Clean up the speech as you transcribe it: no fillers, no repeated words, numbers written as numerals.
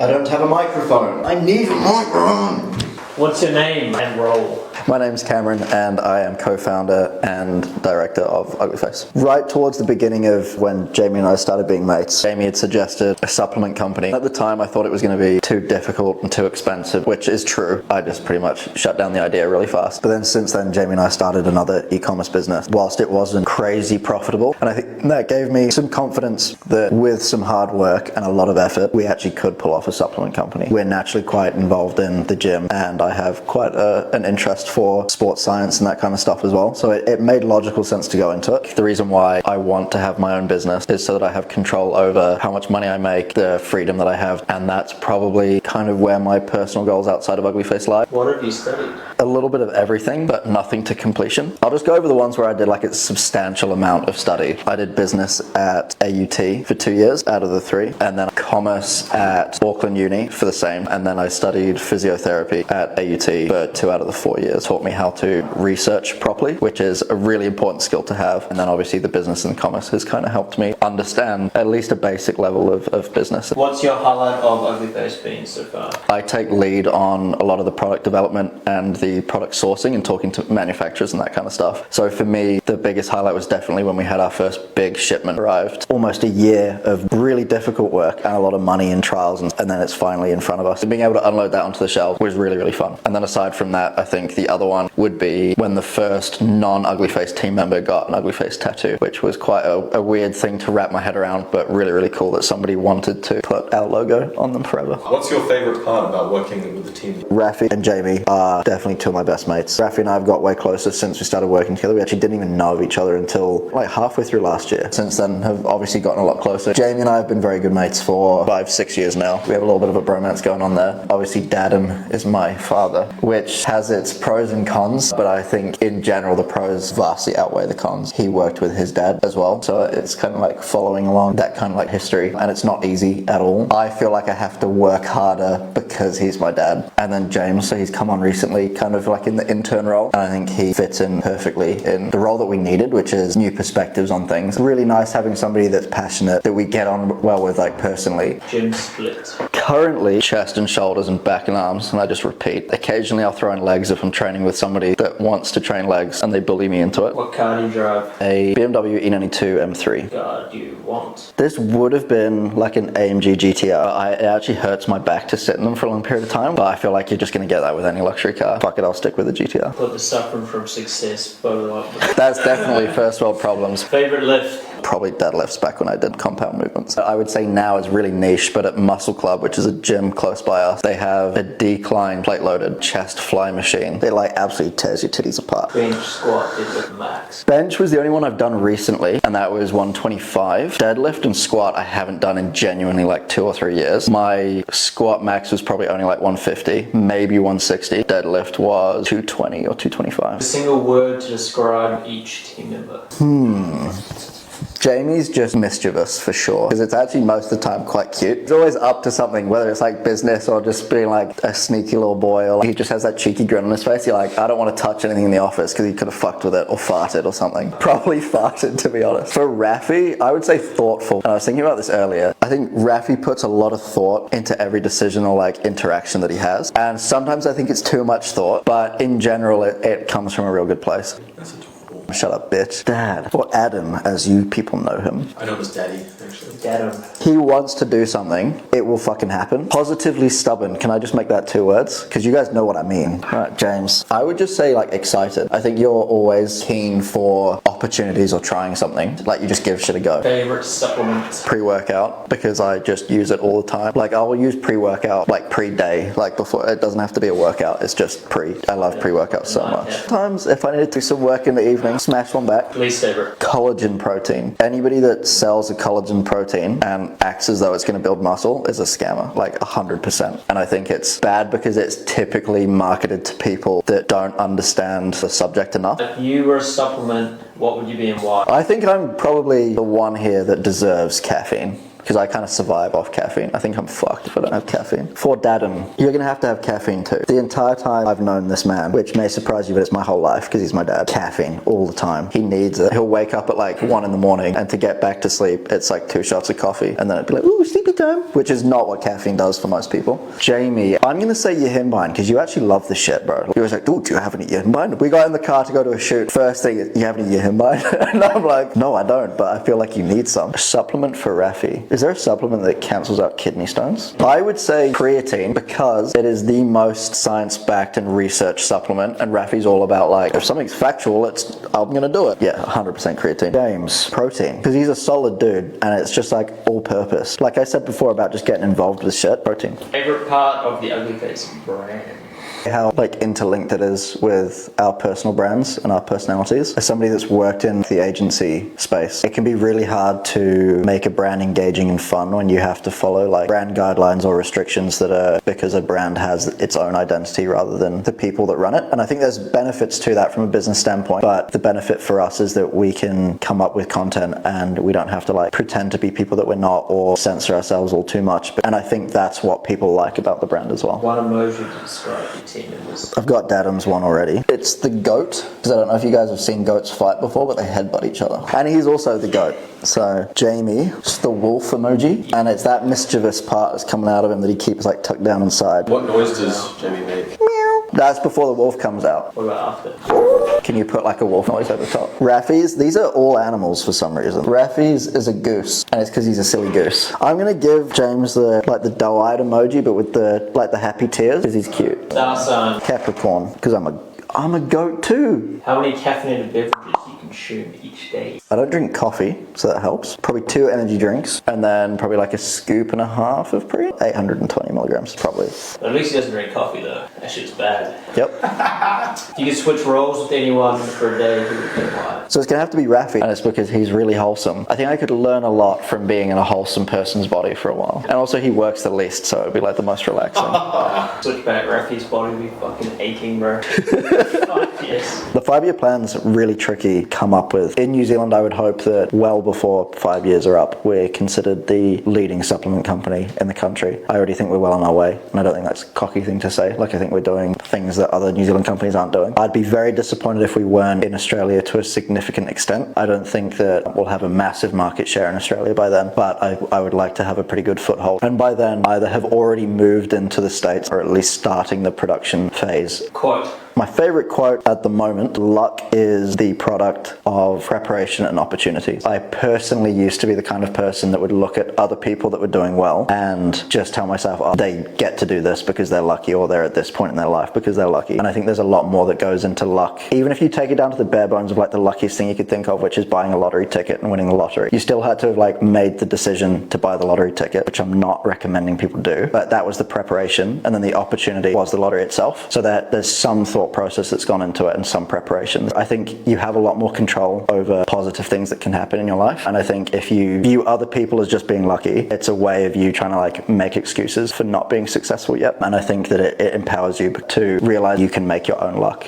I don't have a microphone. I need a microphone. What's your name and role? My name's Cameron and I am co-founder and director of UglyFace. Right towards the beginning of when Jamie and I started being mates, Jamie had suggested a supplement company. At the time I thought it was going to be too difficult and too expensive, which is true. I just pretty much shut down the idea really fast. But then since then Jamie and I started another e-commerce business. Whilst it wasn't crazy profitable, and I think that gave me some confidence that with some hard work and a lot of effort we actually could pull off a supplement company. We're naturally quite involved in the gym and I have quite an interest for sports science and that kind of stuff as well. So it made logical sense to go into it. The reason why I want to have my own business is so that I have control over how much money I make, the freedom that I have, and that's probably kind of where my personal goals outside of UglyFace lie. What have you studied? A little bit of everything, but nothing to completion. I'll just go over the ones where I did like a substantial amount of study. I did business at AUT for 2 years out of the 3, and then commerce at Auckland Uni for the same, and then I studied physiotherapy at AUT for 2 out of the 4 years. Taught me how to research properly, which is a really important skill to have. And then obviously the business and commerce has kind of helped me understand at least a basic level of business. What's your highlight of UglyFace been so far? I take lead on a lot of the product development and the product sourcing and talking to manufacturers and that kind of stuff. So for me, the biggest highlight was definitely when we had our first big shipment arrived. Almost a year of really difficult work and a lot of money in trials, and then it's finally in front of us. And being able to unload that onto the shelf was really, really fun. And then aside from that, I think the other one would be when the first non-UglyFace team member got an UglyFace tattoo, which was quite a weird thing to wrap my head around, but really, really cool that somebody wanted to put our logo on them forever. What's your favorite part about working with the team? Rafi and Jamie are definitely 2 of my best mates. Rafi and I have got way closer since we started working together. We actually didn't even know of each other until like halfway through last year. Since then have obviously gotten a lot closer. Jamie and I have been very good mates for 5-6 years now. We have a little bit of a bromance going on there. Obviously Dadam is my father, which has its pros and cons, but I think in general the pros vastly outweigh the cons. He worked with his dad as well, so it's kind of like following along that kind of like history, and it's not easy at all. I feel like I have to work harder because he's my dad. And then James, so he's come on recently kind of like in the intern role, and I think he fits in perfectly in the role that we needed, which is new perspectives on things. Really nice having somebody that's passionate, that we get on well with like personally. Gym split. Currently chest and shoulders and back and arms, and I just repeat. Occasionally I'll throw in legs if I'm training with somebody that wants to train legs and they bully me into it. What car do you drive? A BMW E92 M3. Car do you want? This would have been like an AMG GTR. It actually hurts my back to sit in them for a long period of time, but I feel like you're just going to get that with any luxury car. Fuck it, I'll stick with the GTR. Put the suffering from success photo up. That's definitely first world problems. Favorite lift? Probably deadlifts back when I did compound movements. I would say now is really niche, but at Muscle Club, which is a gym close by us, they have a decline plate loaded chest fly machine. It like absolutely tears your titties apart. Bench, squat, deadlift, max. Bench was the only one I've done recently, and that was 125. Deadlift and squat I haven't done in genuinely like 2 or 3 years. My squat max was probably only like 150, maybe 160. Deadlift was 220 or 225. A single word to describe each team member. Jamie's just mischievous for sure, because it's actually most of the time quite cute. He's always up to something, whether it's like business or just being like a sneaky little boy, or like he just has that cheeky grin on his face. You're like, I don't want to touch anything in the office because he could have fucked with it or farted or something. Probably farted, to be honest. For Rafi, I would say thoughtful. And I was thinking about this earlier. I think Rafi puts a lot of thought into every decision or like interaction that he has. And sometimes I think it's too much thought, but in general, it comes from a real good place. That's adorable. Shut up, bitch. Dad. Or Adam, as you people know him. I know him as Daddy, actually. Dadam. He wants to do something, it will fucking happen. Positively stubborn. Can I just make that 2 words? Because you guys know what I mean. All right, James. I would just say like excited. I think you're always keen for opportunities or trying something. Like you just give shit a go. Favorite supplement? Pre-workout, because I just use it all the time. Like I will use pre-workout like pre-day, like before. It doesn't have to be a workout, it's just pre. I love pre-workout so much. Sometimes if I need to do some work in the evening, smash one back. Least favorite? Collagen protein. Anybody that sells a collagen protein and acts as though it's going to build muscle is a scammer, like 100%. And I think it's bad because it's typically marketed to people that don't understand the subject enough. If you were a supplement, what would you be and why? I think I'm probably the one here that deserves caffeine. because I kind of survive off caffeine. I think I'm fucked if I don't have caffeine. For Daddum, you're gonna have to have caffeine too. The entire time I've known this man, which may surprise you, but it's my whole life because he's my dad. Caffeine all the time. He needs it. He'll wake up at like 1 in the morning, and to get back to sleep, it's like 2 shots of coffee, and then it'd be like, ooh, sleepy time, which is not what caffeine does for most people. Jamie, I'm gonna say Yahimbind because you actually love the shit, bro. He was like, ooh, do you have any Yahimbind? We got in the car to go to a shoot. First thing, you have any Yahimbind? And I'm like, no, I don't, but I feel like you need some. A supplement for Rafi. Is there a supplement that cancels out kidney stones? I would say creatine because it is the most science-backed and research supplement, and Rafi's all about like, if something's factual, I'm gonna do it. Yeah, 100% creatine. James, protein, because he's a solid dude, and it's just like all-purpose. Like I said before about just getting involved with shit, protein. Favorite part of the UglyFace brand? How like interlinked it is with our personal brands and our personalities. As somebody that's worked in the agency space, it can be really hard to make a brand engaging and fun when you have to follow like brand guidelines or restrictions that are because a brand has its own identity rather than the people that run it. And I think there's benefits to that from a business standpoint, but the benefit for us is that we can come up with content and we don't have to like pretend to be people that we're not or censor ourselves all too much. And I think that's what people like about the brand as well. One emoji to describe your team members. I've got Daddum's one already. It's the goat, because I don't know if you guys have seen goats fight before, but they headbutt each other. And he's also the goat. So Jamie, it's the wolf emoji, and it's that mischievous part that's coming out of him that he keeps like tucked down inside. What noise does Jamie make? That's before the wolf comes out. What about after? Can you put like a wolf noise over the top? Rafi's, these are all animals for some reason. Rafi's is a goose, and it's because he's a silly goose. I'm gonna give James the doe-eyed emoji, but with the happy tears, because he's cute. Star sign. Capricorn, because I'm a goat too. How many caffeinated beverages do you consume each day? I don't drink coffee, so that helps. Probably 2 energy drinks, and then probably like a scoop and a half of pre. 820 milligrams, probably. But at least he doesn't drink coffee though. That shit's bad. Yep. If you could switch roles with anyone for a day, who would be why? So it's gonna have to be Rafi, and it's because he's really wholesome. I think I could learn a lot from being in a wholesome person's body for a while. And also he works the least, so it'd be like the most relaxing. Switch back, Rafi's body would be fucking aching, bro. Fuck yes. The 5-year plan's really tricky to come up with. In New Zealand, I would hope that well before 5 years are up, we're considered the leading supplement company in the country. I already think we're well on our way, and I don't think that's a cocky thing to say. Like, I think we're doing things that other New Zealand companies aren't doing. I'd be very disappointed if we weren't in Australia to a significant extent. I don't think that we'll have a massive market share in Australia by then, but I would like to have a pretty good foothold. And by then, either have already moved into the States or at least starting the production phase. Quote. My favorite quote at the moment, luck is the product of preparation and opportunity. I personally used to be the kind of person that would look at other people that were doing well and just tell myself, oh, they get to do this because they're lucky, or they're at this point in their life because they're lucky. And I think there's a lot more that goes into luck. Even if you take it down to the bare bones of like the luckiest thing you could think of, which is buying a lottery ticket and winning the lottery, you still had to have like made the decision to buy the lottery ticket, which I'm not recommending people do, but that was the preparation, and then the opportunity was the lottery itself. So that there's some thought process that's gone into it and some preparation. I think you have a lot more control over positive things that can happen in your life, and I think if you view other people as just being lucky, it's a way of you trying to like make excuses for not being successful yet. And I think that it empowers you to realize you can make your own luck.